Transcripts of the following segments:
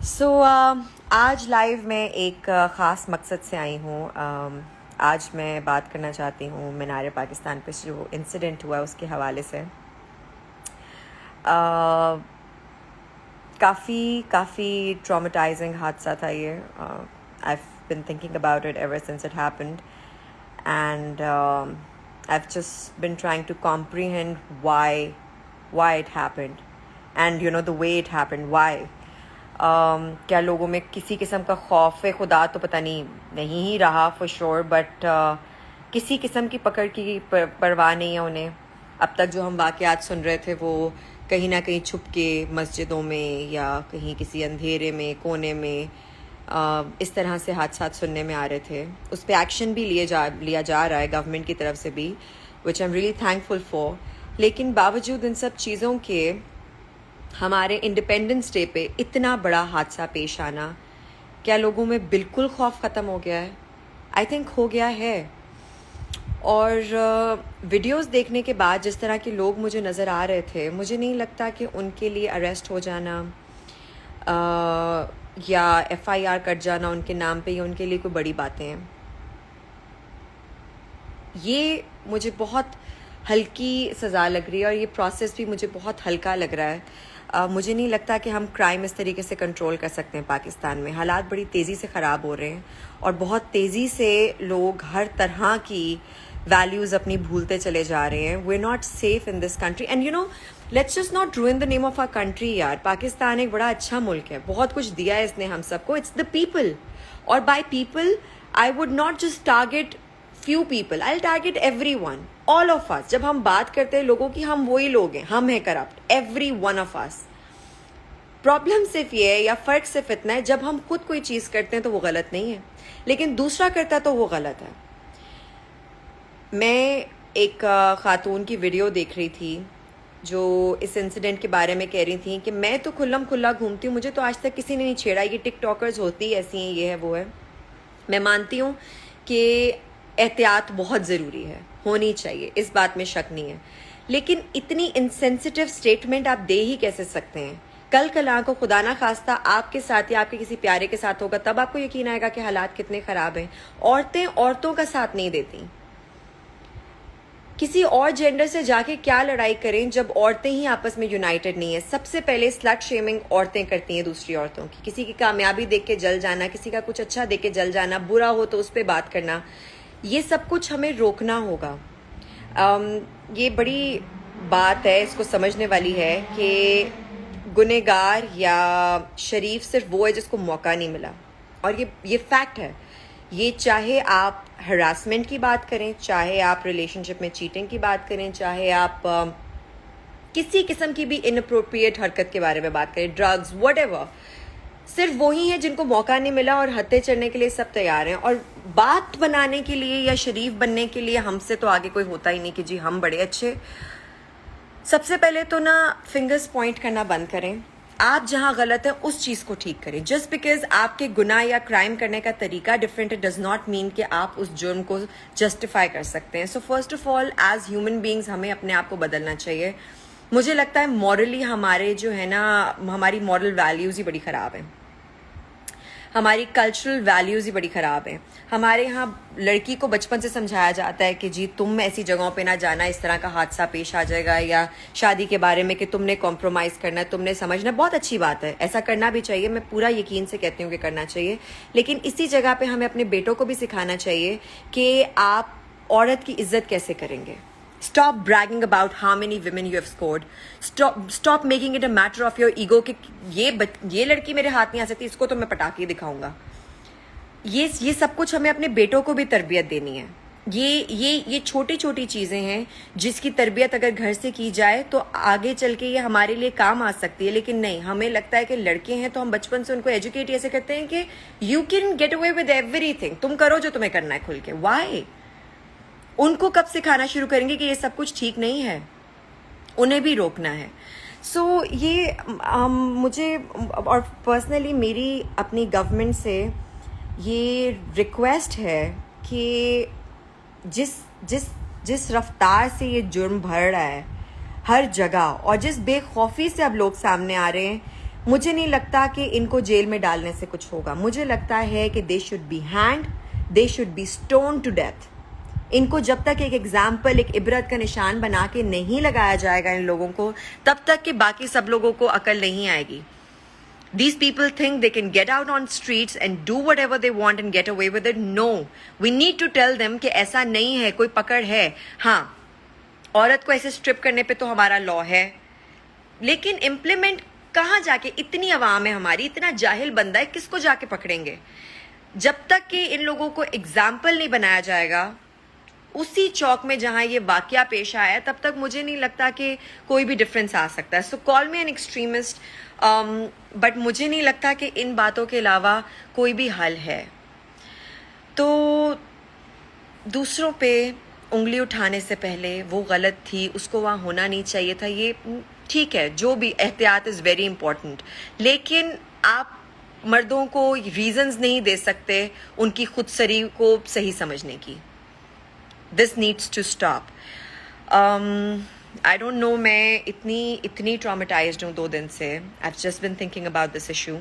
आज लाइव में एक ख़ास मकसद से आई हूँ। आज मैं बात करना चाहती हूँ मीनार पाकिस्तान पे जो इंसिडेंट हुआ उसके हवाले से। काफ़ी ट्रॉमेटाइजिंग हादसा था ये। I been thinking about it ever since it happened and I've just been trying to comprehend why it happened and the way it happened. Why? क्या लोगों में किसी किस्म का खौफ खुदा तो पता नहीं ही रहा फॉर श्योर, बट किसी किस्म की पकड़ की परवाह नहीं है उन्हें। अब तक जो हम वाक़यात सुन रहे थे वो कहीं ना कहीं छुप के मस्जिदों में या कहीं किसी अंधेरे में कोने में इस तरह से हादसा सुनने में आ रहे थे। उस पर एक्शन भी लिया जा रहा है गवर्नमेंट की तरफ से भी, which I am really thankful for. लेकिन बावजूद इन सब चीज़ों के हमारे इंडिपेंडेंस डे पे इतना बड़ा हादसा पेश आना, क्या लोगों में बिल्कुल खौफ ख़त्म हो गया है? आई थिंक हो गया है। और वीडियोस देखने के बाद जिस तरह के लोग मुझे नज़र आ रहे थे, मुझे नहीं लगता कि उनके लिए अरेस्ट हो जाना या FIR कट जाना उनके नाम पे, ये उनके लिए कोई बड़ी बातें हैं। ये मुझे बहुत हल्की सज़ा लग रही है और ये प्रोसेस भी मुझे बहुत हल्का लग रहा है। मुझे नहीं लगता कि हम क्राइम इस तरीके से कंट्रोल कर सकते हैं पाकिस्तान में। हालात बड़ी तेज़ी से ख़राब हो रहे हैं और बहुत तेज़ी से लोग हर तरह की वैल्यूज़ अपनी भूलते चले जा रहे हैं। We are not safe in this country and let's just not ruin the name of our country यार। पाकिस्तान एक बड़ा अच्छा मुल्क है, बहुत कुछ दिया है इसने हम सबको। इट्स द पीपल, और by people I would not just target few people, I'll target everyone, all of us। जब हम बात करते हैं लोगों की, हम वही लोग हैं, हम हैं corrupt, every one of us। Problem सिर्फ ये है या फ़र्क सिर्फ इतना है, जब हम खुद कोई चीज़ करते हैं तो वो गलत नहीं है, लेकिन दूसरा करता तो वो गलत है। मैं एक खातून की वीडियो देख रही थी जो इस इंसिडेंट के बारे में कह रही थी कि मैं तो खुल्लम खुल्ला घूमती हूँ, मुझे तो आज तक किसी ने नहीं छेड़ा, ये टिकटॉकर्स होती ऐसी हैं, ये है वो है। मैं मानती हूँ कि एहतियात बहुत ज़रूरी है, होनी चाहिए, इस बात में शक नहीं है, लेकिन इतनी इनसेंसिटिव स्टेटमेंट आप दे ही कैसे सकते हैं? कल कल को खुदा ना खास्ता आपके साथ या आपके किसी प्यारे के साथ होगा, तब आपको यकीन आएगा कि हालात कितने ख़राब हैं। औरतें औरतों का साथ नहीं देती, किसी और जेंडर से जाके क्या लड़ाई करें जब औरतें ही आपस में यूनाइटेड नहीं है। सबसे पहले स्लट शेमिंग औरतें करती हैं दूसरी औरतों की, किसी की कामयाबी देख के जल जाना, किसी का कुछ अच्छा देख के जल जाना, बुरा हो तो उस पर बात करना, ये सब कुछ हमें रोकना होगा। ये बड़ी बात है, इसको समझने वाली है कि गुनहगार या शरीफ सिर्फ वो है जिसको मौका नहीं मिला, और ये फैक्ट है। ये चाहे आप हरासमेंट की बात करें, चाहे आप रिलेशनशिप में चीटिंग की बात करें, चाहे आप किसी किस्म की भी इनअप्रोप्रिएट हरकत के बारे में बात करें, ड्रग्स, व्हाटएवर, सिर्फ वही है जिनको मौका नहीं मिला और हत्थे चढ़ने के लिए सब तैयार हैं। और बात बनाने के लिए या शरीफ बनने के लिए हमसे तो आगे कोई होता ही नहीं कि जी हम बड़े अच्छे। सबसे पहले तो ना फिंगर्स पॉइंट करना बंद करें, आप जहां गलत है उस चीज़ को ठीक करें। जस्ट बिकॉज आपके गुनाह या क्राइम करने का तरीका डिफरेंट है, डज नॉट मीन कि आप उस जुर्म को जस्टिफाई कर सकते हैं। So first of all as human beings हमें अपने आप को बदलना चाहिए। मुझे लगता है मॉरली हमारे जो है ना, हमारी मॉरल वैल्यूज़ ही बड़ी ख़राब हैं, हमारी कल्चरल वैल्यूज़ ही बड़ी ख़राब हैं। हमारे यहाँ लड़की को बचपन से समझाया जाता है कि जी तुम ऐसी जगहों पे ना जाना, इस तरह का हादसा पेश आ जाएगा, या शादी के बारे में कि तुमने कॉम्प्रोमाइज़ करना है, तुमने समझना। बहुत अच्छी बात है, ऐसा करना भी चाहिए, मैं पूरा यकीन से कहती हूँ कि करना चाहिए। लेकिन इसी जगह पे हमें अपने बेटों को भी सिखाना चाहिए कि आप औरत की इज्जत कैसे करेंगे। Stop bragging about how many women you have scored. Stop making it a matter of your ego कि ये लड़की मेरे हाथ नहीं आ सकती, इसको तो मैं पटाके दिखाऊंगा। ये सब कुछ हमें अपने बेटों को भी तरबियत देनी है। ये छोटी छोटी चीज़ें हैं जिसकी तरबियत अगर घर से की जाए तो आगे चल के ये हमारे लिए काम आ सकती है। लेकिन नहीं, हमें लगता है कि लड़के हैं तो हम बचपन से उनको एजुकेट ऐसे करते हैं कि you can get away with everything, तुम करो जो तुम्हें करना है खुल के। वाई? उनको कब सिखाना शुरू करेंगे कि ये सब कुछ ठीक नहीं है? उन्हें भी रोकना है। सो ये मुझे और पर्सनली मेरी अपनी गवर्नमेंट से ये रिक्वेस्ट है कि जिस रफ्तार से ये जुर्म बढ़ रहा है हर जगह, और जिस बेखौफी से अब लोग सामने आ रहे हैं, मुझे नहीं लगता कि इनको जेल में डालने से कुछ होगा। मुझे लगता है कि they should be hanged, they should be stone to death. इनको जब तक एक एग्जाम्पल, एक इबरत का निशान बना के नहीं लगाया जाएगा इन लोगों को, तब तक कि बाकी सब लोगों को अकल नहीं आएगी। These people think they can get out on streets and do whatever they want and get away with it. No, we need to tell them कि ऐसा नहीं है, कोई पकड़ है। हाँ, औरत को ऐसे स्ट्रिप करने पे तो हमारा लॉ है, लेकिन इम्प्लीमेंट कहाँ जाके? इतनी अवाम है हमारी, इतना जाहिल बंदा है, किसको जाके पकड़ेंगे? जब तक कि इन लोगों को एग्जाम्पल नहीं बनाया जाएगा उसी चौक में जहां ये वाकया पेश आया है, तब तक मुझे नहीं लगता कि कोई भी डिफरेंस आ सकता है। So call me an extremist, but मुझे नहीं लगता कि इन बातों के अलावा कोई भी हल है। तो दूसरों पे उंगली उठाने से पहले वो गलत थी, उसको वहाँ होना नहीं चाहिए था, ये ठीक है, जो भी एहतियात इज़ वेरी इंपॉर्टेंट, लेकिन आप मर्दों को रीजंस नहीं दे सकते उनकी खुदसरी को सही समझने की। This needs to stop. I don't know, मैं इतनी ट्रॉमेटाइज्ड हूँ 2 दिन से। I have just been thinking about this issue,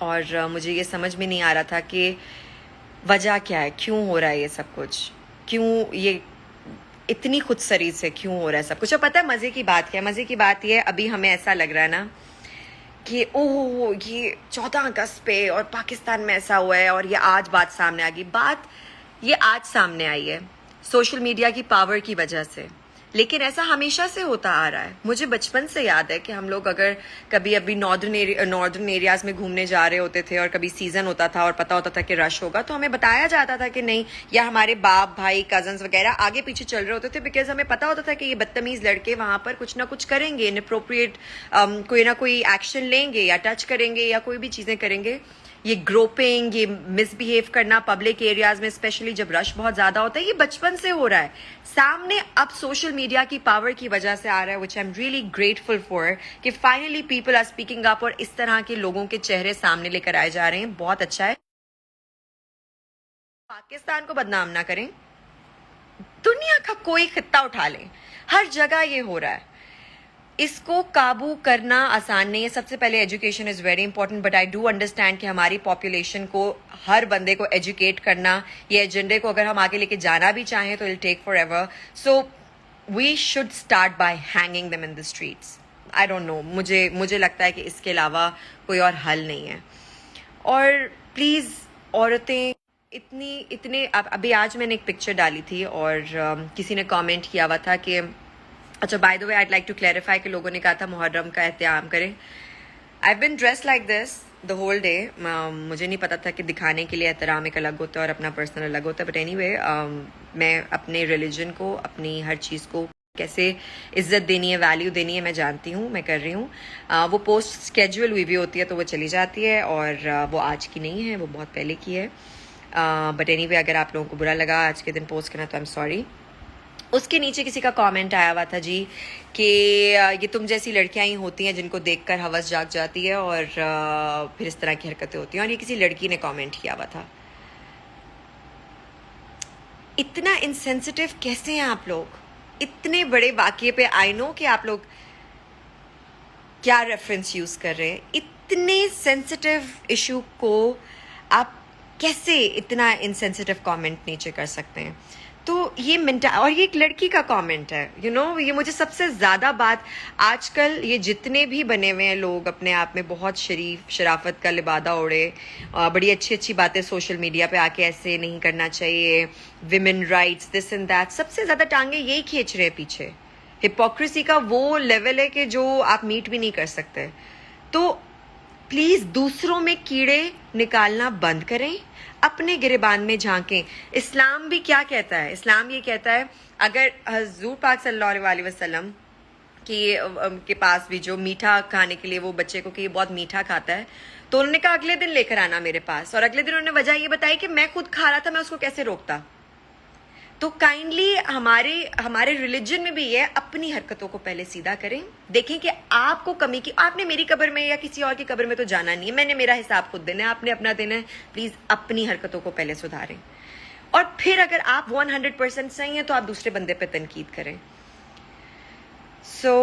और मुझे ये समझ में नहीं आ रहा था कि वजह क्या है, क्यों हो रहा है ये सब कुछ, क्यों ये इतनी खुदसरी से क्यों हो रहा है सब कुछ। और पता है मज़े की बात क्या है? मज़े की बात ये है, अभी हमें ऐसा लग रहा है ना कि ओह ये 14 अगस्त पे और पाकिस्तान में ऐसा हुआ है और ये आज बात सामने आ गई। बात ये आज सामने आई है सोशल मीडिया की पावर की वजह से, लेकिन ऐसा हमेशा से होता आ रहा है। मुझे बचपन से याद है कि हम लोग अगर कभी अभी नॉर्दर्न एरियाज में घूमने जा रहे होते थे और कभी सीजन होता था और पता होता था कि रश होगा, तो हमें बताया जाता था कि नहीं, या हमारे बाप भाई कजन्स वगैरह आगे पीछे चल रहे होते थे, बिकॉज हमें पता होता था कि ये बदतमीज लड़के वहां पर कुछ ना कुछ करेंगे, इनअप्रोप्रिएट कोई ना कोई एक्शन लेंगे या टच करेंगे या कोई भी चीजें करेंगे। ये ग्रोपिंग, ये मिसबिहेव करना पब्लिक एरियाज में, स्पेशली जब रश बहुत ज्यादा होता है, ये बचपन से हो रहा है सामने। अब सोशल मीडिया की पावर की वजह से आ रहा है, which I am really grateful for, कि finally people are speaking up और इस तरह के लोगों के चेहरे सामने लेकर आए जा रहे हैं। बहुत अच्छा है। पाकिस्तान को बदनाम ना करें, दुनिया का कोई खित्ता उठा लें, हर जगह ये हो रहा है। इसको काबू करना आसान नहीं है। सबसे पहले education is very important, but I do understand कि हमारी पॉपुलेशन को, हर बंदे को एजुकेट करना, ये एजेंडे को अगर हम आगे लेके जाना भी चाहें तो it take forever. So we should start by hanging them in the streets. I don't know, मुझे लगता है कि इसके अलावा कोई और हल नहीं है। और प्लीज़ औरतें इतने अभी आज मैंने एक पिक्चर डाली थी और किसी ने कमेंट किया हुआ था कि अच्छा, by the way I like to clarify कि लोगों ने कहा था मुहर्रम का एहतियाम करें। I been dressed like this the whole day. मुझे नहीं पता था कि दिखाने के लिए एहतराम एक अलग होता है और अपना पर्सनल अलग होता है, बट एनीवे मैं अपने रिलीजन को, अपनी हर चीज़ को कैसे इज्जत देनी है, वैल्यू देनी है, मैं जानती हूँ, मैं कर रही हूँ। वो पोस्ट स्केड्यूल हुई भी होती है तो वो चली जाती है, और वो आज की नहीं है, वो बहुत पहले की है। बट एनीवे अगर आप लोगों को बुरा लगा आज के दिन पोस्ट करना तो आई एम सॉरी। उसके नीचे किसी का कमेंट आया हुआ था जी कि ये तुम जैसी लड़कियां ही होती हैं जिनको देखकर हवस जाग जाती है और फिर इस तरह की हरकतें होती हैं, और ये किसी लड़की ने कमेंट किया हुआ था। इतना इनसेंसिटिव कैसे हैं आप लोग? इतने बड़े वाकये पे आई नो कि आप लोग क्या रेफरेंस यूज कर रहे हैं, इतने सेंसिटिव इशू को आप कैसे इतना इनसेंसिटिव कमेंट नीचे कर सकते हैं? तो ये और ये एक लड़की का कमेंट है, यू नो, ये मुझे सबसे ज़्यादा बात, आजकल ये जितने भी बने हुए हैं लोग अपने आप में बहुत शरीफ, शराफत का लिबादा ओढ़े, बड़ी अच्छी अच्छी बातें सोशल मीडिया पे आके ऐसे नहीं करना चाहिए, women rights, this and that, सबसे ज़्यादा टांगे यही खींच रहे हैं पीछे। हिपोक्रेसी का वो लेवल है कि जो आप मीट भी नहीं कर सकते। तो प्लीज़ दूसरों में कीड़े निकालना बंद करें, अपने गिरेबान में झांकें। इस्लाम भी क्या कहता है? इस्लाम ये कहता है, अगर हजूर पाक सल्लल्लाहु अलैहि वसल्लम के पास भी जो मीठा खाने के लिए वो बच्चे को कि ये बहुत मीठा खाता है, तो उन्होंने कहा अगले दिन लेकर आना मेरे पास, और अगले दिन उन्होंने वजह ये बताई कि मैं खुद खा रहा था, मैं उसको कैसे रोकता। तो काइंडली हमारे रिलीजन में भी ये, अपनी हरकतों को पहले सीधा करें, देखें कि आपको कमी की, आपने मेरी कब्र में या किसी और की कब्र में तो जाना नहीं है, मैंने मेरा हिसाब खुद देना है, आपने अपना देना है। प्लीज अपनी हरकतों को पहले सुधारें, और फिर अगर आप 100% सही हैं तो आप दूसरे बंदे पे तनकीद करें। सो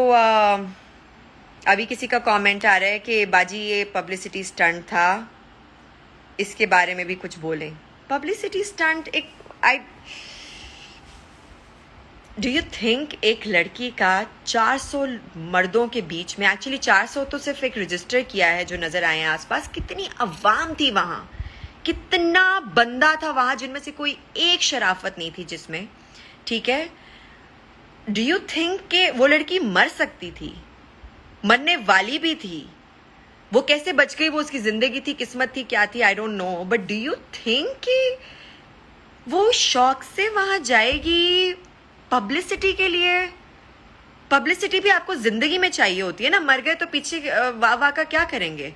अभी किसी का कमेंट आ रहा है कि बाजी ये पब्लिसिटी स्टंट था, इसके बारे में भी कुछ बोलें। पब्लिसिटी स्टंट एक डू यू थिंक एक लड़की का 400 मर्दों के बीच में, एक्चुअली 400 तो सिर्फ एक रजिस्टर किया है जो नजर आए हैं आसपास, कितनी अवाम थी वहां, कितना बंदा था वहां जिनमें से कोई एक शराफत नहीं थी जिसमें, ठीक है। डू यू थिंक कि वो लड़की मर सकती थी, मरने वाली भी थी, वो कैसे बच गई, वो उसकी जिंदगी थी, किस्मत थी, क्या थी, आई don't no, but do you think कि वो शौक से वहां जाएगी पब्लिसिटी के लिए? पब्लिसिटी भी आपको जिंदगी में चाहिए होती है ना, मर गए तो पीछे वाह वाह का क्या करेंगे?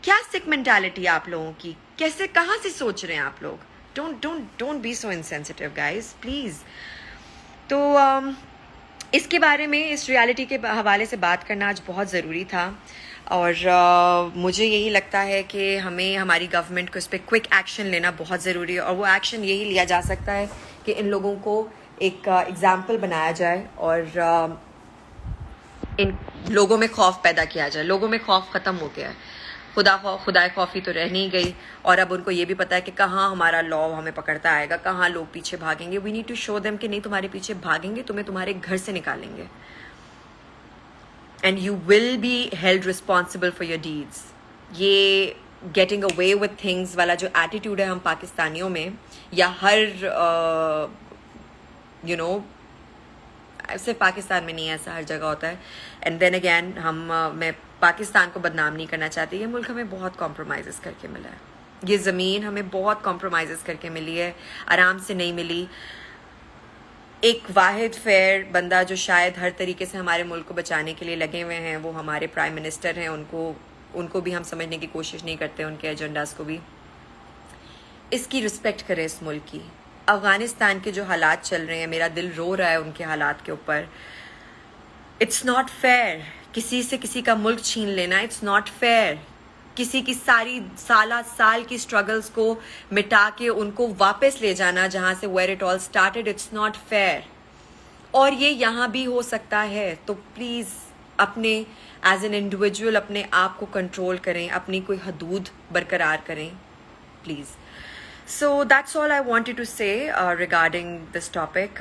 क्या सिक मेंटालिटी आप लोगों की, कैसे कहां से सोच रहे हैं आप लोग? Don't be so insensitive guys please. तो इसके बारे में, इस रियलिटी के हवाले से बात करना आज बहुत ज़रूरी था, और मुझे यही लगता है कि हमें, हमारी गवर्नमेंट को इस पर क्विक एक्शन लेना बहुत ज़रूरी है, और वो एक्शन यही लिया जा सकता है कि इन लोगों को एक एग्जाम्पल बनाया जाए और इन लोगों में खौफ पैदा किया जाए। लोगों में खौफ ख़त्म हो गया है, खुदा खौफी तो रह नहीं गई, और अब उनको ये भी पता है कि कहाँ हमारा लॉ हमें पकड़ता आएगा, कहाँ लोग पीछे भागेंगे। We need to show them कि नहीं तुम्हारे पीछे भागेंगे, तुम्हें तुम्हारे घर से निकालेंगे, and you will be held responsible for your deeds. ये गेटिंग अवे विथ थिंग्स वाला जो एटीट्यूड है हम पाकिस्तानियों में, या हर यू नो सिर्फ पाकिस्तान में नहीं है, ऐसा हर जगह होता है। एंड देन अगैन मैं पाकिस्तान को बदनाम नहीं करना चाहती, ये मुल्क हमें बहुत कॉम्प्रोमाइज़ करके मिला है, ये ज़मीन हमें बहुत कॉम्प्रोमाइज़ करके मिली है, आराम से नहीं मिली। एक वाहिद फेयर बंदा जो शायद हर तरीके से हमारे मुल्क को बचाने के लिए लगे हुए हैं, वो हमारे प्राइम मिनिस्टर हैं। उनको भी हम समझने की कोशिश नहीं करते, उनके एजेंडास को भी। इसकी रिस्पेक्ट करें इस मुल्क की। अफ़गानिस्तान के जो हालात चल रहे हैं, मेरा दिल रो रहा है उनके हालात के ऊपर। इट्स नॉट फेयर किसी से किसी का मुल्क छीन लेना, इट्स नॉट फेयर किसी की सारी साल की स्ट्रगल्स को मिटा के उनको वापस ले जाना जहां से where it all started, it's not fair. और ये यहाँ भी हो सकता है, तो प्लीज़ अपने एज एन इंडिविजुअल अपने आप को कंट्रोल करें, अपनी कोई हदूद बरकरार करें please. So that's all I wanted to say regarding this topic,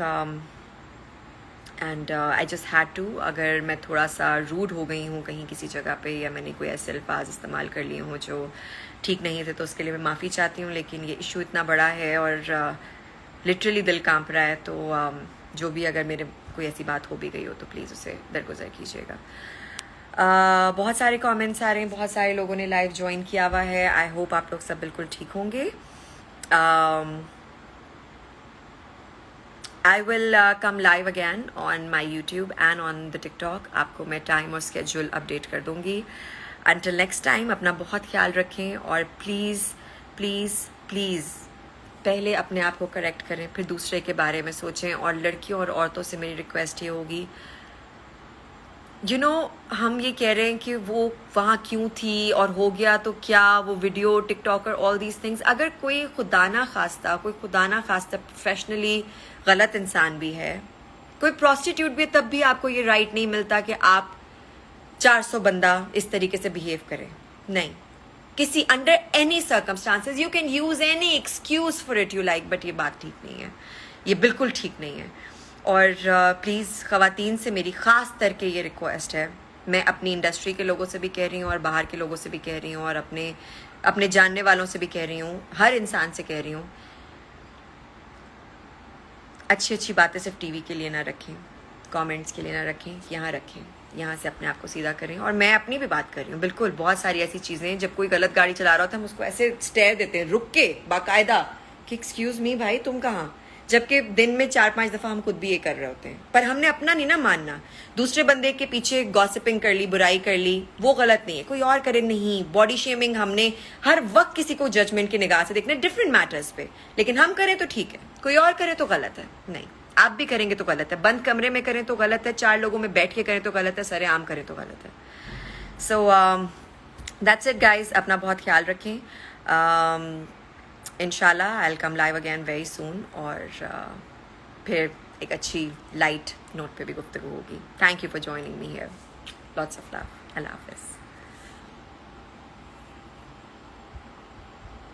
and I just had to, अगर मैं थोड़ा सा रूड हो गई हूँ कहीं किसी जगह पे, या मैंने कोई ऐसे अल्फाज इस्तेमाल कर लिए हों जो ठीक नहीं थे, तो उसके लिए मैं माफ़ी चाहती हूँ। लेकिन ये इशू इतना बड़ा है और लिटरली दिल कांप रहा है, तो जो भी अगर मेरे कोई ऐसी बात हो भी गई हो तो प्लीज़ उसे दरगुजर कीजिएगा। बहुत सारे कमेंट्स आ रहे हैं, बहुत सारे लोगों ने लाइव ज्वाइन किया हुआ है। आई होप आप लोग सब बिल्कुल ठीक होंगे। I will come live again on my YouTube and on the TikTok. आपको मैं टाइम और स्केड्यूल अपडेट कर दूंगी। Until next time, अपना बहुत ख्याल रखें, और प्लीज़ प्लीज़ प्लीज़ पहले अपने आप को करेक्ट करें, फिर दूसरे के बारे में सोचें। और लड़कियों और औरतों से मेरी रिक्वेस्ट ये होगी, हम ये कह रहे हैं कि वो वहाँ क्यों थी और हो गया तो क्या, वो video, TikToker, all these things. अगर कोई खुदा ना खास्ता प्रोफेशनली गलत इंसान भी है, कोई प्रॉस्टिट्यूट भी है, तब भी आपको ये राइट नहीं मिलता कि आप 400 बंदा इस तरीके से बिहेव करें। नहीं, किसी under any circumstances you can use any excuse for it you like, but ये बात ठीक नहीं है, ये बिल्कुल ठीक नहीं है। और प्लीज़ ख़वातीन से मेरी ख़ास करके ये रिक्वेस्ट है, मैं अपनी इंडस्ट्री के लोगों से भी कह रही हूँ और बाहर के लोगों से भी कह रही हूँ और अपने जानने वालों से भी कह रही हूँ, हर इंसान से कह रही हूँ, अच्छी अच्छी बातें सिर्फ टीवी के लिए ना रखें, कमेंट्स के लिए ना रखें, यहाँ रखें, यहाँ से अपने आप को सीधा करें। और मैं अपनी भी बात कर रही हूँ, बिल्कुल बहुत सारी ऐसी चीज़ें, जब कोई गलत गाड़ी चला रहा होता है हम उसको ऐसे स्टेयर देते हैं रुक के बाकायदा कि एक्सक्यूज़ मी भाई तुम कहाँ, जबकि दिन में 4-5 दफ़ा हम खुद भी ये कर रहे होते हैं। पर हमने अपना नहीं ना मानना, दूसरे बंदे के पीछे गॉसिपिंग कर ली, बुराई कर ली, वो गलत नहीं है, कोई और करे नहीं। बॉडी शेमिंग हमने हर वक्त किसी को जजमेंट की निगाह से देखना, डिफरेंट मैटर्स पे, लेकिन हम करें तो ठीक है, कोई और करे तो गलत है। नहीं, आप भी करेंगे तो गलत है, बंद कमरे में करें तो गलत है, 4 लोगों में बैठ के करें तो गलत है, सरेआम करें तो गलत है। सो दैट्स इट गाइज, अपना बहुत ख्याल रखें। इंशाल्लाह I will come live again very soon, और फिर एक अच्छी लाइट नोट पे भी गुफ्तगू होगी। Thank you for joining me here, lots of love. Allah हाफिज़।